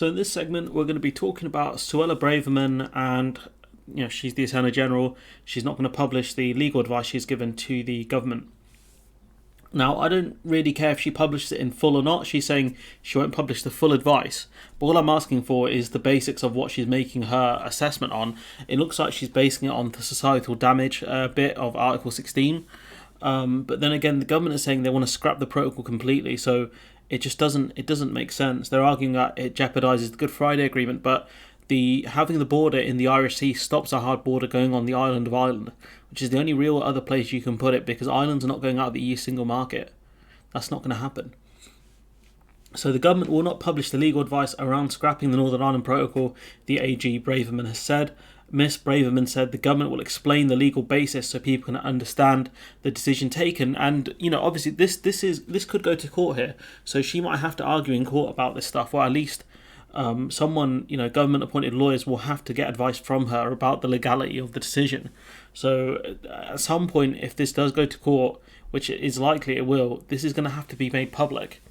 So in this segment, we're going to be talking about Suella Braverman, and she's the Attorney General. She's not going to publish the legal advice she's given to the government. Now, I don't really care if she publishes it in full or not. She's saying she won't publish the full advice. But all I'm asking for is the basics of what she's making her assessment on. It looks like she's basing it on the societal damage bit of Article 16. But then again, the government is saying they want to scrap the protocol completely. So it just doesn't make sense. They're arguing that it jeopardizes the Good Friday Agreement, but having the border in the Irish Sea stops a hard border going on the island of Ireland, which is the only real other place you can put it, because Ireland's not going out of the EU single market. That's not going to happen. So the government will not publish the legal advice around scrapping the Northern Ireland Protocol, the AG Braverman has said. Miss Braverman said the government will explain the legal basis so people can understand the decision taken. And obviously this could go to court here, so she might have to argue in court about this stuff, or at least someone, government appointed lawyers will have to get advice from her about the legality of the decision. So at some point, if this does go to court, which is likely it will, this is going to have to be made public,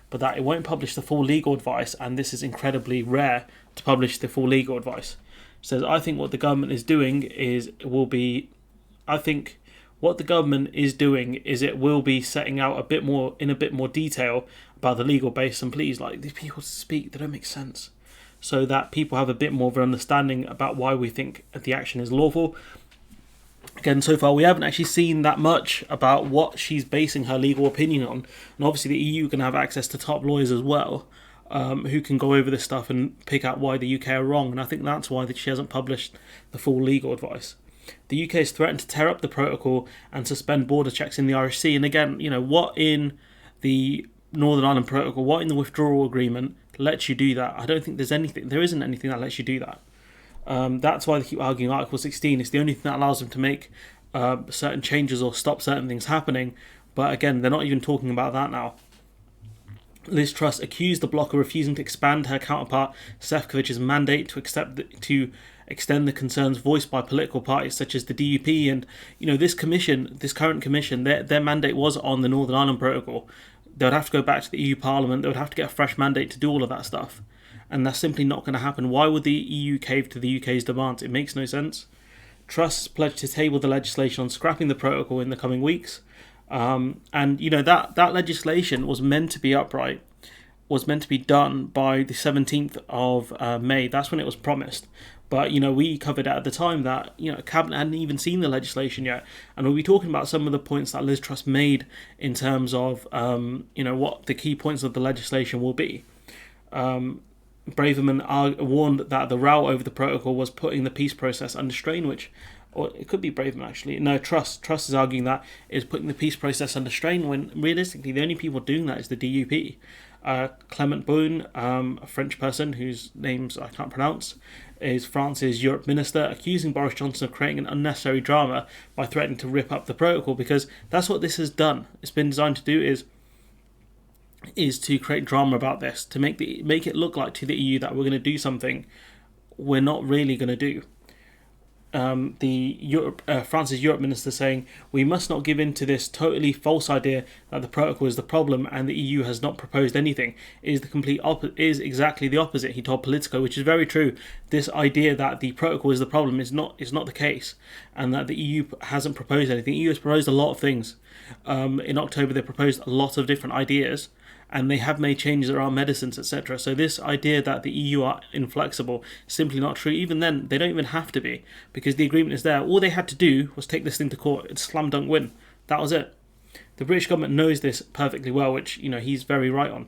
but that it won't publish the full legal advice, and this is incredibly rare to publish the full legal advice. Says, I think what the government is doing is it will be setting out a bit more detail about the legal base. And please, these people speak, they don't make sense, so that people have a bit more of an understanding about why we think the action is lawful. Again, so far we haven't actually seen that much about what she's basing her legal opinion on, and obviously the EU can have access to top lawyers as well, who can go over this stuff and pick out why the UK are wrong. And I think that's why she hasn't published the full legal advice. The UK has threatened to tear up the protocol and suspend border checks in the Irish Sea. And again, what in the Northern Ireland Protocol, what in the withdrawal agreement lets you do that? I don't think there isn't anything that lets you do that. That's why they keep arguing Article 16. It's the only thing that allows them to make certain changes or stop certain things happening. But again, they're not even talking about that now. Liz Truss accused the bloc of refusing to expand her counterpart Sefcovic's mandate to extend the concerns voiced by political parties such as the DUP. And this current commission, their mandate was on the Northern Ireland Protocol. They would have to go back to the EU Parliament. They would have to get a fresh mandate to do all of that stuff, and that's simply not going to happen. Why would the EU cave to the UK's demands? It makes no sense. Truss pledged to table the legislation on scrapping the protocol in the coming weeks. That legislation was meant to be done by the 17th of May. That's when it was promised. But, we covered at the time that, Cabinet hadn't even seen the legislation yet. And we'll be talking about some of the points that Liz Truss made in terms of, what the key points of the legislation will be. Braverman warned that the row over the protocol was putting the peace process under strain, or it could be Braverman actually. No, Truss is arguing that it is putting the peace process under strain, when realistically the only people doing that is the DUP. Clement Beaune, a French person whose names I can't pronounce, is France's Europe Minister, accusing Boris Johnson of creating an unnecessary drama by threatening to rip up the protocol, because that's what this has done. It's been designed to do is to create drama about this, to make it look like to the EU that we're going to do something we're not really going to do. France's Europe Minister saying, we must not give in to this totally false idea that the protocol is the problem and the EU has not proposed anything. It is exactly the opposite, he told Politico, which is very true. This idea that the protocol is the problem is not the case, and that the EU hasn't proposed anything. The EU has proposed a lot of things. In October they proposed a lot of different ideas, and they have made changes around medicines, etc. So this idea that the EU are inflexible is simply not true. Even then, they don't even have to be, because the agreement is there. All they had to do was take this thing to court. It's a slam dunk win. That was it. The British government knows this perfectly well, which he's very right on.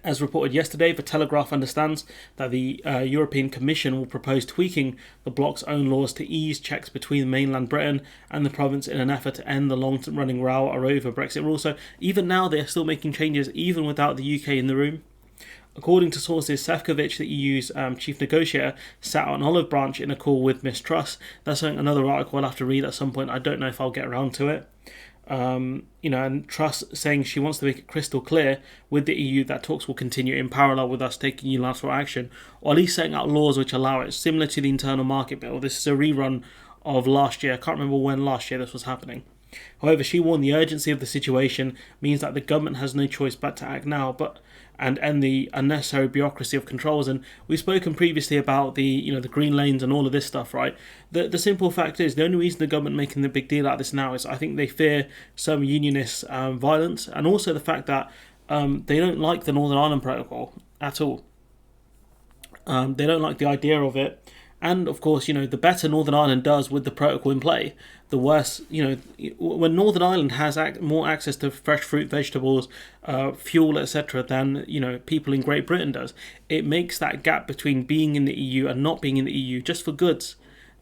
As reported yesterday, The Telegraph understands that the European Commission will propose tweaking the bloc's own laws to ease checks between mainland Britain and the province in an effort to end the long-running row over Brexit rules. So even now they are still making changes, even without the UK in the room. According to sources, Sefcovic, the EU's chief negotiator, sat on Olive Branch in a call with Miss Truss. That's another article I'll have to read at some point. I don't know if I'll get around to it. And Truss saying she wants to make it crystal clear with the EU that talks will continue in parallel with us taking unilateral action, or at least setting out laws which allow it, similar to the internal market bill. This is a rerun of last year. I can't remember when last year this was happening. However, she warned the urgency of the situation means that the government has no choice but to act now. and end the unnecessary bureaucracy of controls. And we've spoken previously about the green lanes and all of this stuff, right? The simple fact is, the only reason the government making the big deal out of this now is I think they fear some unionist violence, and also the fact that they don't like the Northern Ireland Protocol at all. They don't like the idea of it. And of course, the better Northern Ireland does with the protocol in play, the worse, when Northern Ireland has more access to fresh fruit, vegetables, fuel, etc., than, people in Great Britain does, it makes that gap between being in the EU and not being in the EU, just for goods,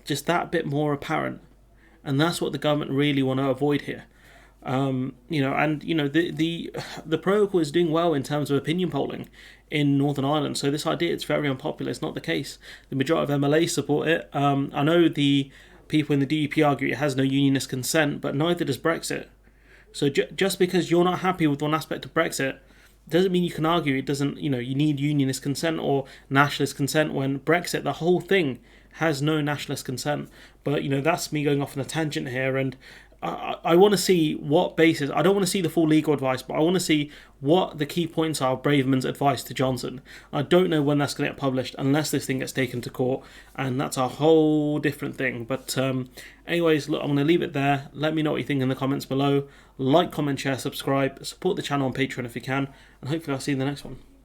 just that bit more apparent. And that's what the government really want to avoid here. The protocol is doing well in terms of opinion polling in Northern Ireland. So this idea, it's very unpopular. It's not the case. The majority of MLAs support it. I know the people in the DUP argue it has no unionist consent, but neither does Brexit. So just because you're not happy with one aspect of Brexit doesn't mean you can argue it doesn't. You need unionist consent or nationalist consent when Brexit, the whole thing, has no nationalist consent. But that's me going off on a tangent here, and I want to see what basis. I don't want to see the full legal advice, but I want to see what the key points are of Braverman's advice to Johnson. I don't know when that's going to get published unless this thing gets taken to court, and that's a whole different thing. But anyways, look, I'm going to leave it there. Let me know what you think in the comments below. Like, comment, share, subscribe. Support the channel on Patreon if you can, and hopefully I'll see you in the next one.